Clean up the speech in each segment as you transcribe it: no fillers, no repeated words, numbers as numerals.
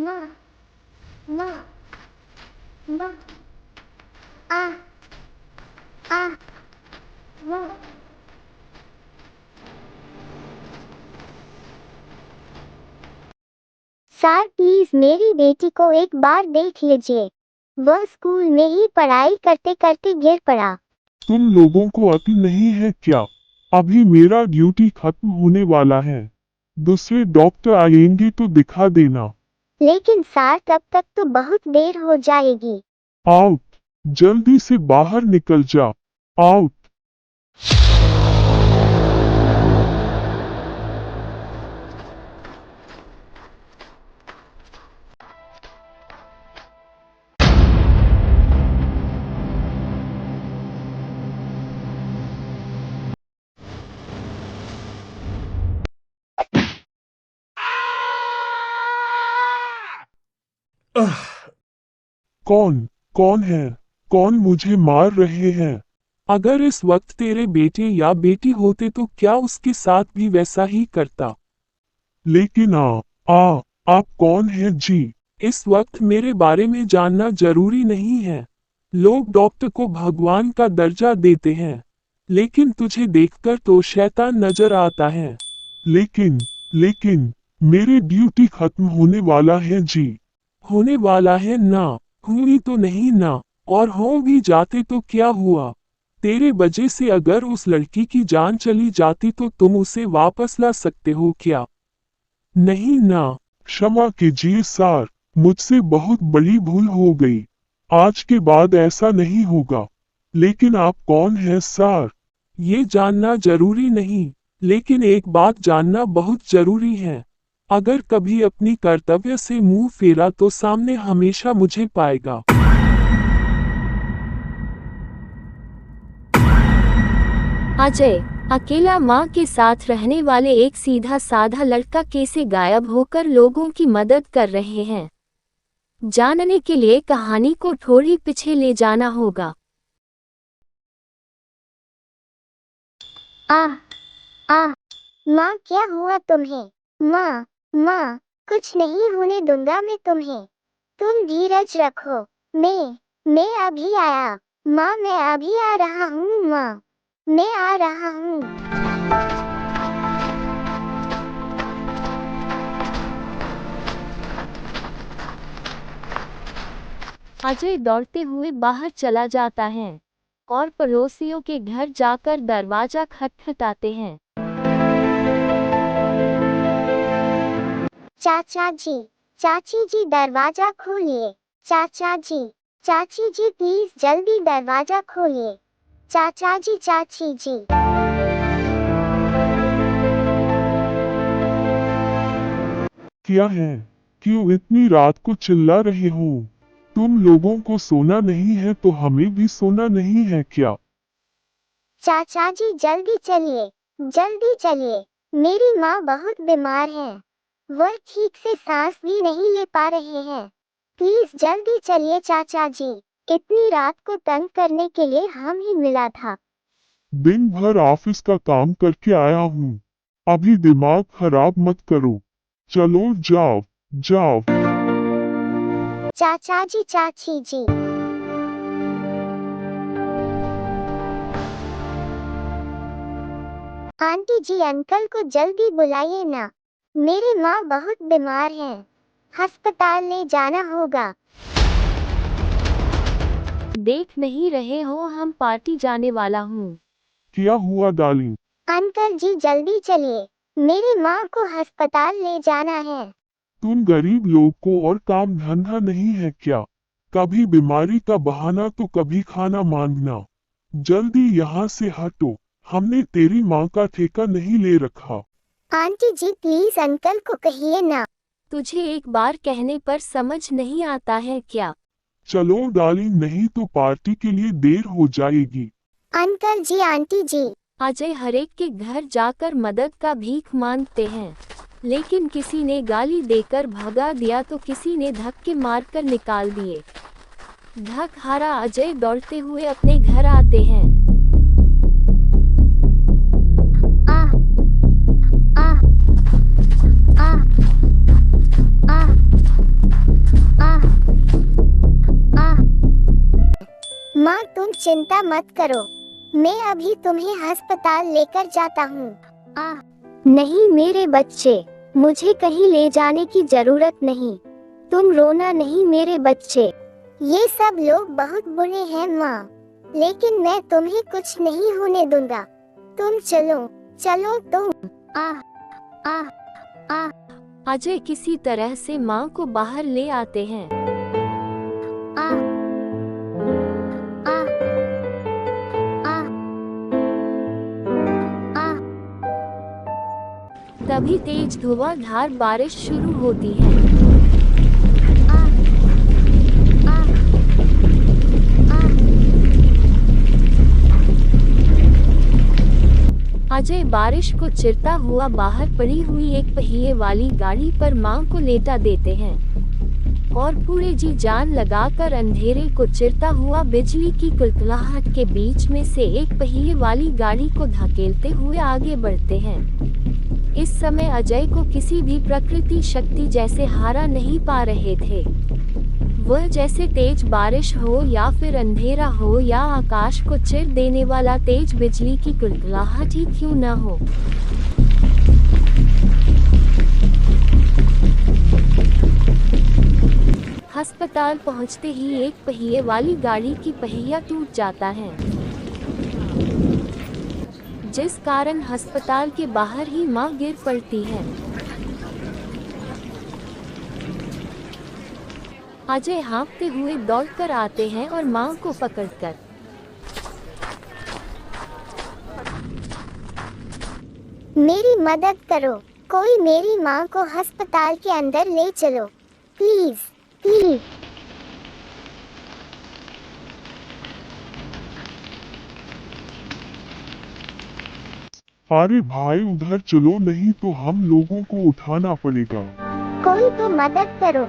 माँ माँ माँ आ आ माँ। सर प्लीज मेरी बेटी को एक बार देख लीजिए, वह स्कूल में ही पढ़ाई करते करते गिर पड़ा। तुम लोगों को अक्ल नहीं है क्या? अभी मेरा ड्यूटी खत्म होने वाला है, दूसरे डॉक्टर आएंगे तो दिखा देना। लेकिन सर तब तक तो बहुत देर हो जाएगी। आउट! जल्दी से बाहर निकल जा। आउट! कौन कौन है? कौन मुझे मार रहे हैं? अगर इस वक्त तेरे बेटे या बेटी होते तो क्या उसके साथ भी वैसा ही करता? लेकिन आप कौन हैं जी? इस वक्त मेरे बारे में जानना जरूरी नहीं है। लोग डॉक्टर को भगवान का दर्जा देते हैं, लेकिन तुझे देखकर तो शैतान नजर आता है। लेकिन मेरी ड्यूटी खत्म होने वाला है जी। होने वाला है ना? हुई तो नहीं ना? और हो भी जाते तो क्या हुआ? तेरे वजह से अगर उस लड़की की जान चली जाती तो तुम उसे वापस ला सकते हो क्या? नहीं ना? क्षमा कीजिए सर, मुझसे बहुत बड़ी भूल हो गई। आज के बाद ऐसा नहीं होगा। लेकिन आप कौन हैं सर? ये जानना जरूरी नहीं, लेकिन एक बात जानना बहुत जरूरी है। अगर कभी अपनी कर्तव्य से मुंह फेरा तो सामने हमेशा मुझे पाएगा। अजय, अकेला माँ के साथ रहने वाले एक सीधा साधा लड़का कैसे गायब होकर लोगों की मदद कर रहे हैं? जानने के लिए कहानी को थोड़ी पीछे ले जाना होगा। आ आ माँ क्या हुआ तुम्हें? माँ माँ कुछ नहीं होने दूंगा मैं तुम्हें, तुम धीरज रखो। मैं अभी आया। माँ मैं अभी आ रहा हूँ। माँ मैं आ रहा हूँ। अजय दौड़ते हुए बाहर चला जाता है और पड़ोसियों के घर जाकर दरवाजा खटखटाते हैं। चाचा जी, चाची जी दरवाजा खोलिए। चाचा जी, चाची जी प्लीज जल्दी दरवाजा खोलिए। चाचा जी, चाची जी। क्या है? क्यों इतनी रात को चिल्ला रहे हो? तुम लोगों को सोना नहीं है तो हमें भी सोना नहीं है क्या? चाचा जी जल्दी चलिए, जल्दी चलिए। मेरी माँ बहुत बीमार है, वह ठीक से सांस भी नहीं ले पा रहे हैं। प्लीज जल्दी चलिए चाचा जी, इतनी रात को तंग करने के लिए हम ही मिला था। दिन भर ऑफिस का काम करके आया हूँ, अभी दिमाग खराब मत करो। चलो जाओ, जाओ। चाचा जी, चाची जी। आंटी जी अंकल को जल्दी बुलाइए ना, मेरी माँ बहुत बीमार है, अस्पताल ले जाना होगा। देख नहीं रहे हो हम पार्टी जाने वाला हूँ। क्या हुआ डार्लिंग? अंकल जी जल्दी चलिए, मेरी माँ को अस्पताल ले जाना है। तुम गरीब लोग को और काम धंधा नहीं है क्या? कभी बीमारी का बहाना तो कभी खाना मांगना। जल्दी यहाँ से हटो, हमने तेरी माँ का ठेका नहीं ले रखा। आंटी जी प्लीज अंकल को कहिए ना। तुझे एक बार कहने पर समझ नहीं आता है क्या? चलो डार्लिंग, नहीं तो पार्टी के लिए देर हो जाएगी। अंकल जी, आंटी जी। अजय हरेक के घर जाकर मदद का भीख मांगते हैं, लेकिन किसी ने गाली देकर भगा दिया तो किसी ने धक्के मारकर निकाल दिए। धक हारा अजय दौड़ते हुए अपने घर आते हैं। आ आ आ आ चिंता मत करो, मैं अभी तुम्हें अस्पताल लेकर जाता हूँ। नहीं मेरे बच्चे, मुझे कहीं ले जाने की जरूरत नहीं, तुम रोना नहीं मेरे बच्चे। ये सब लोग बहुत बुरे हैं माँ, लेकिन मैं तुम्हें कुछ नहीं होने दूंगा। तुम चलो चलो तुम। अजय किसी तरह से माँ को बाहर ले आते हैं। तभी तेज धुआंधार बारिश शुरू होती है। अजय बारिश को चिरता हुआ बाहर पड़ी हुई एक पहिए वाली गाड़ी पर मां को लेटा देते हैं और पूरे जी जान लगाकर अंधेरे को चिरता हुआ बिजली की कुलकुलाहट के बीच में से एक पहिए वाली गाड़ी को धकेलते हुए आगे बढ़ते हैं। इस समय अजय को किसी भी प्रकृति शक्ति जैसे हारा नहीं पा रहे थे। वह जैसे तेज बारिश हो या फिर अंधेरा हो या आकाश को चिर देने वाला तेज बिजली की कुलकुलाहट ही क्यों न हो। अस्पताल पहुंचते ही एक पहिए वाली गाड़ी की पहिया टूट जाता है, जिस कारण अस्पताल के बाहर ही मां गिर पड़ती है। अजय हाँफते हुए दौड़कर आते हैं और मां को पकड़कर मेरी मदद करो, कोई मेरी मां को अस्पताल के अंदर ले चलो प्लीज प्लीज। अरे भाई उधर चलो, नहीं तो हम लोगों को उठाना पड़ेगा। कोई तो मदद करो।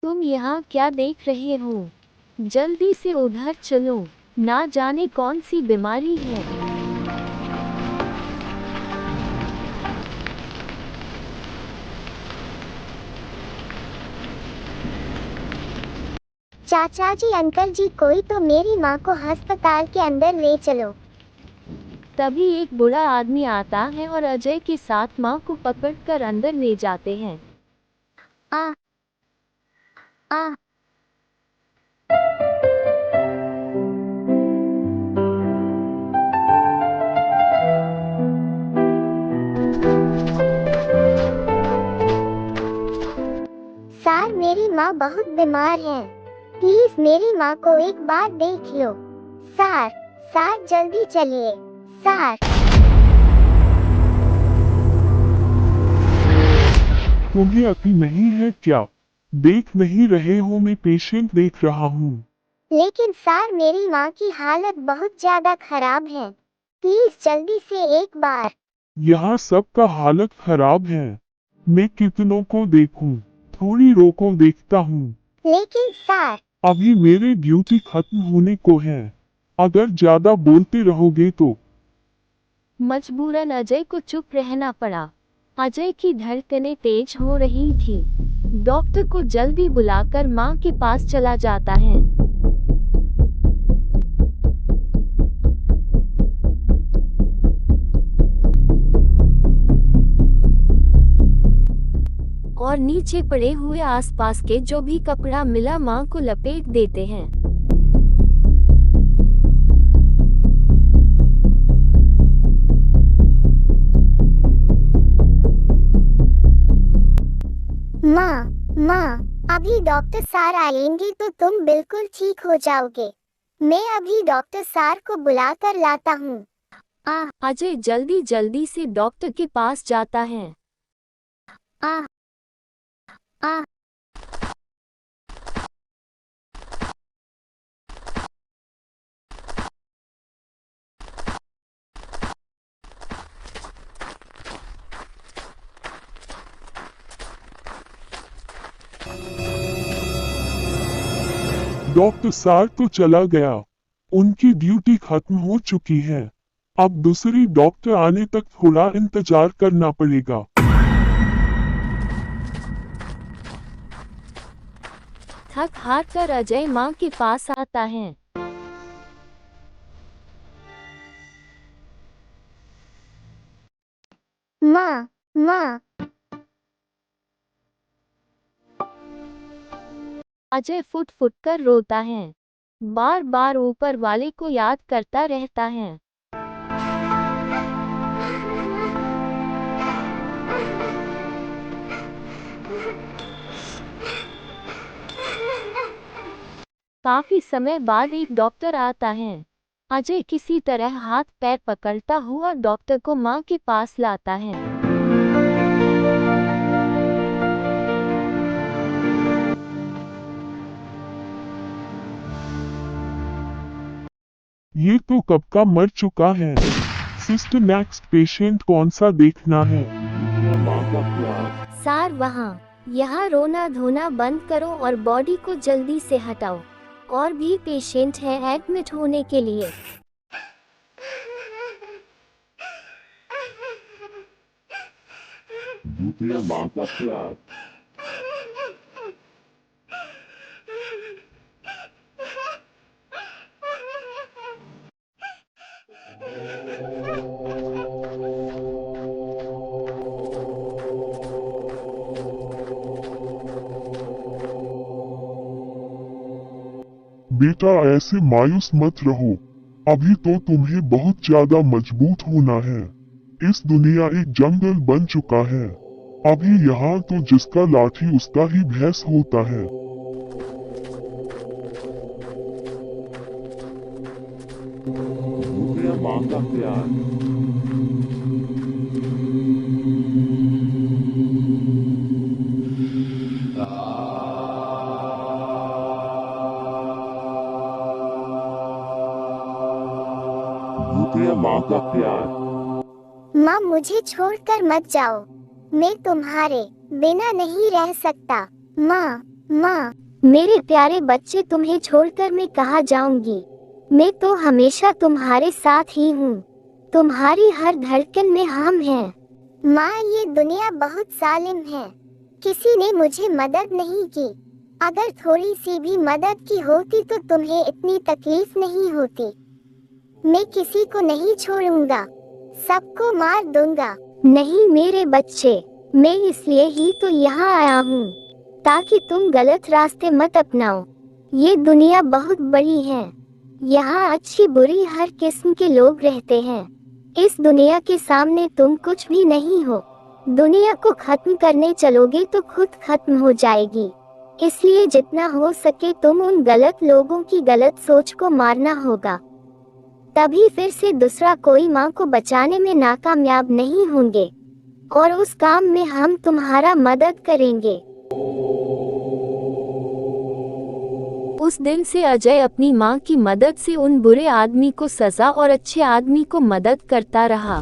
तुम यहाँ क्या देख रहे हो? जल्दी से उधर चलो, ना जाने कौन सी बीमारी है। चाचा जी अंकल जी, कोई तो मेरी माँ को अस्पताल के अंदर ले चलो। तभी एक बूढ़ा आदमी आता है और अजय के साथ माँ को पकड़कर अंदर ले जाते हैं। आ आ सर, मेरी माँ बहुत बीमार है, प्लीज मेरी माँ को एक बार देख लो। सर सर जल्दी चलिए सर। तुम्हें अक्ल नहीं है क्या? देख नहीं रहे हो मैं पेशेंट देख रहा हूँ। लेकिन सर मेरी माँ की हालत बहुत ज्यादा खराब है, प्लीज जल्दी से एक बार। यहाँ सबका हालत खराब है, मैं कितनों को देखूं? थोड़ी रोको, देखता हूँ। लेकिन सर अभी मेरी ड्यूटी खत्म होने को है, अगर ज्यादा बोलते रहोगे तो। मजबूरन अजय को चुप रहना पड़ा। अजय की धड़कनें तेज हो रही थी। डॉक्टर को जल्दी बुलाकर मां के पास चला जाता है। और नीचे पड़े हुए आसपास के जो भी कपड़ा मिला मां को लपेट देते हैं। माँ, अभी डॉक्टर सार आएंगे तो तुम बिल्कुल ठीक हो जाओगे। मैं अभी डॉक्टर सार को बुलाकर लाता हूँ। अजय जल्दी जल्दी से डॉक्टर के पास जाता है। आ आ डॉक्टर सार तो चला गया, उनकी ड्यूटी खत्म हो चुकी है। अब दूसरी डॉक्टर आने तक थोड़ा इंतजार करना पड़ेगा। थक हार कर अजय माँ के पास आता है। माँ, माँ, अजय फुट फुट कर रोता है, बार बार ऊपर वाले को याद करता रहता है। काफी समय बाद एक डॉक्टर आता है। अजय किसी तरह हाथ पैर पकड़ता हुआ डॉक्टर को माँ के पास लाता है। ये तो कब का मर चुका है। सिस्टर, नेक्स्ट पेशेंट कौन सा देखना है? सार वहाँ, यहाँ रोना धोना बंद करो और बॉडी को जल्दी से हटाओ। और भी पेशेंट है एडमिट होने के लिए। बेटा, ऐसे मायूस मत रहो। अभी तो तुम्हें बहुत ज्यादा मजबूत होना है। इस दुनिया एक जंगल बन चुका है। अभी यहाँ तो जिसका लाठी उसका ही भैंस होता है। माँ का प्यार। माँ, मुझे छोड़कर मत जाओ। मैं तुम्हारे बिना नहीं रह सकता। माँ, माँ, मेरे प्यारे बच्चे, तुम्हें छोड़कर मैं कहाँ जाऊंगी। मैं तो हमेशा तुम्हारे साथ ही हूँ। तुम्हारी हर धड़कन में हम हैं। माँ, ये दुनिया बहुत जालिम है। किसी ने मुझे मदद नहीं की। अगर थोड़ी सी भी मदद की होती तो तुम्हें इतनी तकलीफ नहीं होती। मैं किसी को नहीं छोड़ूंगा, सबको मार दूंगा। नहीं मेरे बच्चे, मैं इसलिए ही तो यहाँ आया हूँ, ताकि तुम गलत रास्ते मत अपनाओ। ये दुनिया बहुत बड़ी है। यहाँ अच्छी बुरी हर किस्म के लोग रहते हैं। इस दुनिया के सामने तुम कुछ भी नहीं हो। दुनिया को खत्म करने चलोगे तो खुद खत्म हो जाएगी। इसलिए जितना हो सके तुम उन गलत लोगों की गलत सोच को मारना होगा। तभी फिर से दूसरा कोई माँ को बचाने में नाकामयाब नहीं होंगे। और उस काम में हम तुम्हारा मदद करेंगे। उस दिन से अजय अपनी माँ की मदद से उन बुरे आदमी को सजा और अच्छे आदमी को मदद करता रहा।